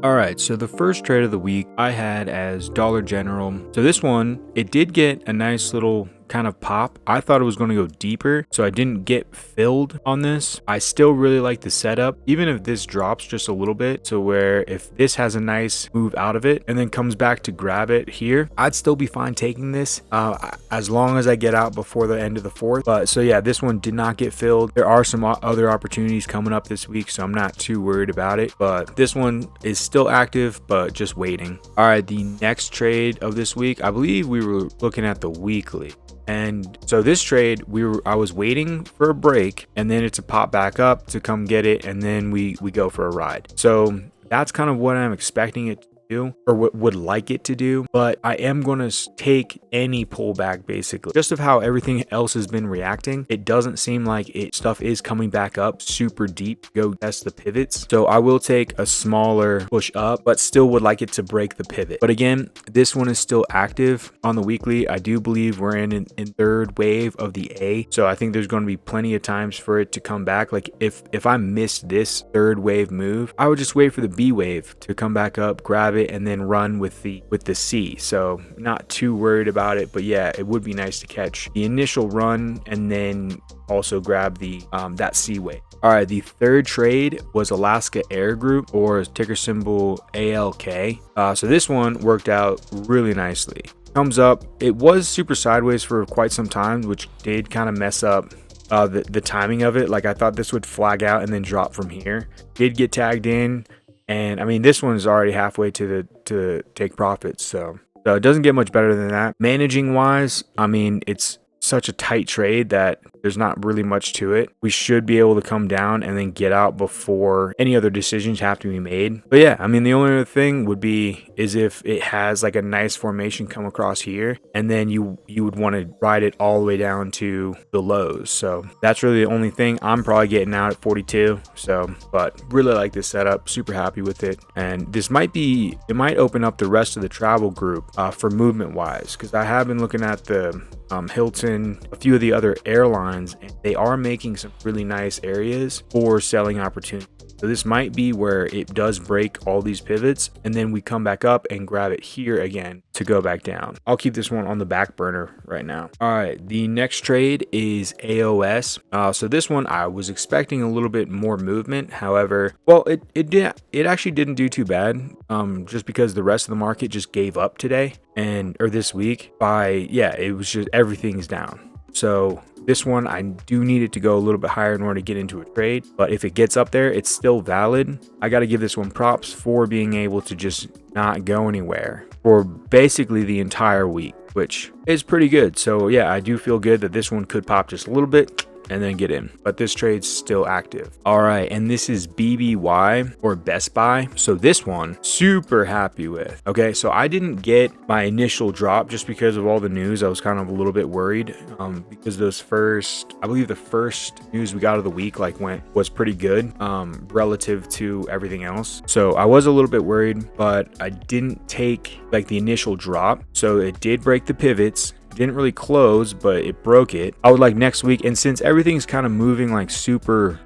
All right, so the first trade of the week I had as Dollar General. So this one, it did get a nice little kind of pop. I thought it was going to go deeper, so I didn't get filled on this. I still really like the setup, even if this drops just a little bit. So where if this has a nice move out of it and then comes back to grab it here, I'd still be fine taking this as long as I get out before the end of the fourth. But so yeah, this one did not get filled. There are some other opportunities coming up this week, so I'm not too worried about it. But this one is still active, but just waiting. All right, the next trade of this week, I believe we were looking at the weekly. And so this trade, I was waiting for a break and then it's a pop back up to come get it, and then we go for a ride. So that's kind of what I'm expecting it to do, or what would like it to do. But I am going to take any pullback basically, just of how everything else has been reacting. It doesn't seem like stuff is coming back up super deep to go test the pivots. So I will take a smaller push up, but still would like it to break the pivot. But again, this one is still active on the weekly. I do believe we're in third wave of the A. So I think there's going to be plenty of times for it to come back. Like if I missed this third wave move, I would just wait for the B wave to come back up, grab it, and then run with the C. So not too worried about it, but yeah, it would be nice to catch the initial run and then also grab the that C wave. All right, the third trade was Alaska Air Group, or ticker symbol ALK. So this one worked out really nicely. Comes up, it was super sideways for quite some time, which did kind of mess up the timing of it. Like I thought this would flag out and then drop from here. Did get tagged in. And I mean, this one is already halfway to take profits. So it doesn't get much better than that. Managing wise, I mean, it's such a tight trade that there's not really much to it. We should be able to come down and then get out before any other decisions have to be made. But yeah, I mean, the only other thing would be is if it has like a nice formation come across here, and then you would want to ride it all the way down to the lows. So that's really the only thing. I'm probably getting out at 42. So, but really like this setup, super happy with it. And this might open up the rest of the travel group for movement wise, because I have been looking at the Hilton, a few of the other airlines, and they are making some really nice areas for selling opportunities. So this might be where it does break all these pivots and then we come back up and grab it here again to go back down. I'll keep this one on the back burner right now. All right, the next trade is AOS. So this one I was expecting a little bit more movement. However, well, it actually didn't do too bad, just because the rest of the market just gave up today or this week it was just everything's down. So this one, I do need it to go a little bit higher in order to get into a trade. But if it gets up there, it's still valid. I got to give this one props for being able to just not go anywhere for basically the entire week, which is pretty good. So yeah, I do feel good that this one could pop just a little bit and then get in, but this trade's still active. All right, and this is BBY, or Best Buy. So this one, super happy with. Okay, so I didn't get my initial drop just because of all the news. I was kind of a little bit worried because I believe the first news we got of the week was pretty good relative to everything else. So I was a little bit worried, but I didn't take like the initial drop. So it did break the pivots. Didn't really close, but it broke it. I would like next week, and since everything's kind of moving like super,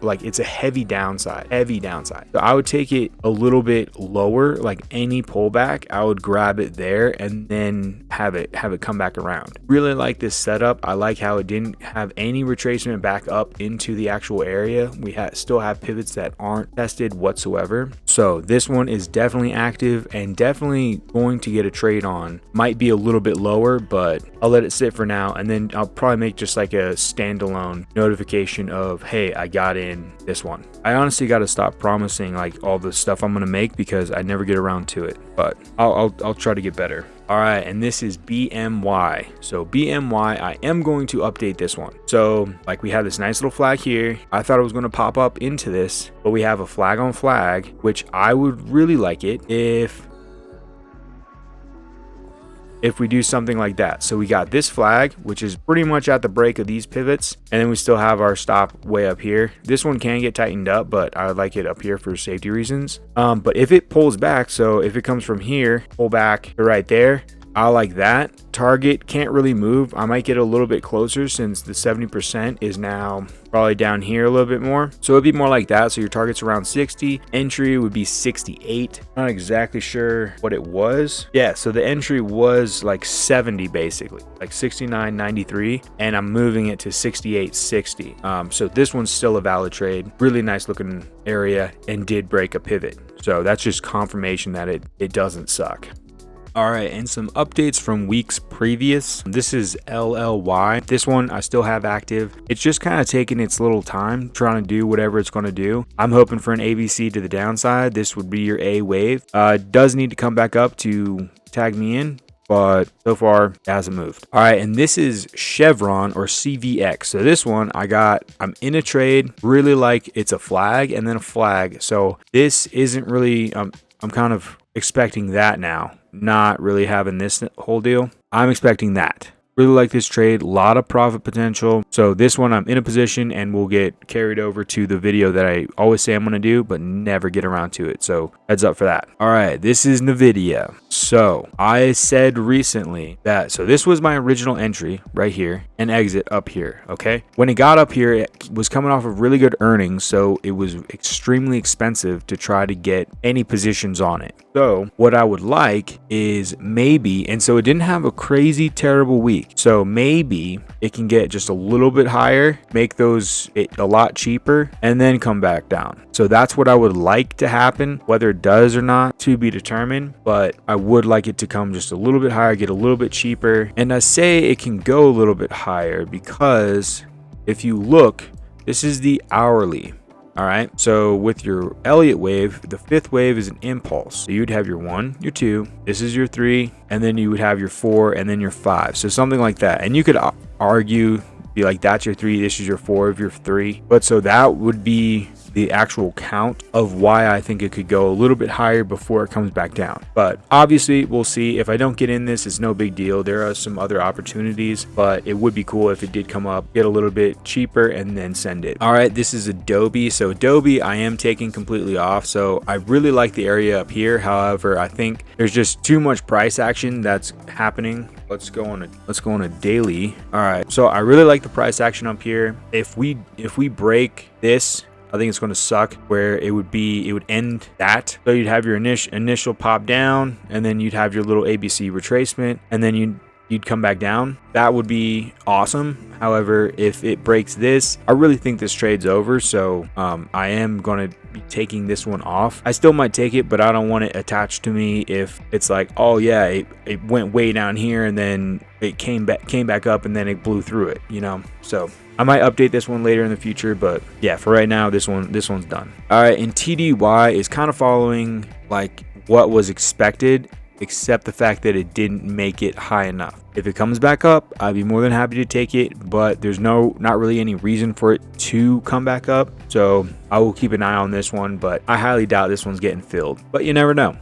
like it's a heavy downside. So I would take it a little bit lower, like any pullback, I would grab it there and then have it come back around. Really like this setup. I like how it didn't have any retracement back up into the actual area. We still have pivots that aren't tested whatsoever. So this one is definitely active and definitely going to get a trade on. Might be a little bit lower, but I'll let it sit for now, and then I'll probably make just like a standalone notification of, hey, I got in this one. I honestly got to stop promising like all the stuff I'm going to make because I never get around to it, but I'll try to get better. All right, and this is BMY. So BMY, I am going to update this one. So like we have this nice little flag here. I thought it was going to pop up into this, but we have a flag on flag, which I would really like it if we do something like that. So we got this flag, which is pretty much at the break of these pivots, and then we still have our stop way up here. This one can get tightened up, but I would like it up here for safety reasons. But if it pulls back, so if it comes from here, pull back to right there, I like that. Target can't really move. I might get a little bit closer since the 70% is now probably down here a little bit more. So it'd be more like that. So your target's around 60. Entry would be 68. Not exactly sure what it was. Yeah, so the entry was like 70 basically, like 69.93, and I'm moving it to 68.60. So this one's still a valid trade. Really nice looking area and did break a pivot. So that's just confirmation that it doesn't suck. All right, and some updates from weeks previous. This is LLY. This one I still have active. It's just kind of taking its little time trying to do whatever it's going to do. I'm hoping for an ABC to the downside. This would be your A wave. Does need to come back up to tag me in, but so far it hasn't moved. All right, and this is Chevron or CVX. So this one I'm in a trade, really like it's a flag and then a flag. So this isn't really, I'm kind of expecting that now, not really having this whole deal. I'm expecting that. Really like this trade, a lot of profit potential. So this one I'm in a position and will get carried over to the video that I always say I'm going to do, but never get around to it. So heads up for that. All right, this is NVDA. So I said recently that, so this was my original entry right here and exit up here. Okay. When it got up here, it was coming off of really good earnings. So it was extremely expensive to try to get any positions on it. So what I would like is maybe, and so it didn't have a crazy terrible week. So maybe it can get just a little bit higher, make those a lot cheaper, and then come back down. So that's what I would like to happen. Whether it does or not, to be determined, but I would like it to come just a little bit higher, get a little bit cheaper. And I say it can go a little bit higher because if you look, this is the hourly. All right, so with your Elliott wave, the fifth wave is an impulse. So you'd have your 1, your 2, this is your 3, and then you would have your 4, and then your 5. So something like that. And you could argue, be like, that's your 3, this is your 4 of your 3. But so that would be the actual count of why I think it could go a little bit higher before it comes back down. But obviously we'll see. If I don't get in this, it's no big deal. There are some other opportunities, but it would be cool if it did come up, get a little bit cheaper, and then send it. All right, this is ADBE. So ADBE I am taking completely off. So I really like the area up here. However, I think there's just too much price action that's happening. Let's go on a daily. All right, so I really like the price action up here. If we break this, I think it's going to suck where it would end that. So you'd have your initial pop down, and then you'd have your little ABC retracement, and then you'd come back down. That would be awesome. However, if it breaks this, I really think this trade's over. So I am going to be taking this one off. I still might take it, but I don't want it attached to me if it's like, oh yeah, it went way down here and then it came back up and then it blew through it, you know. So I might update this one later in the future, but yeah, for right now, this one's done. All right, and TDY is kind of following like what was expected, except the fact that it didn't make it high enough. If it comes back up, I'd be more than happy to take it, but there's not really any reason for it to come back up. So I will keep an eye on this one, but I highly doubt this one's getting filled, but you never know.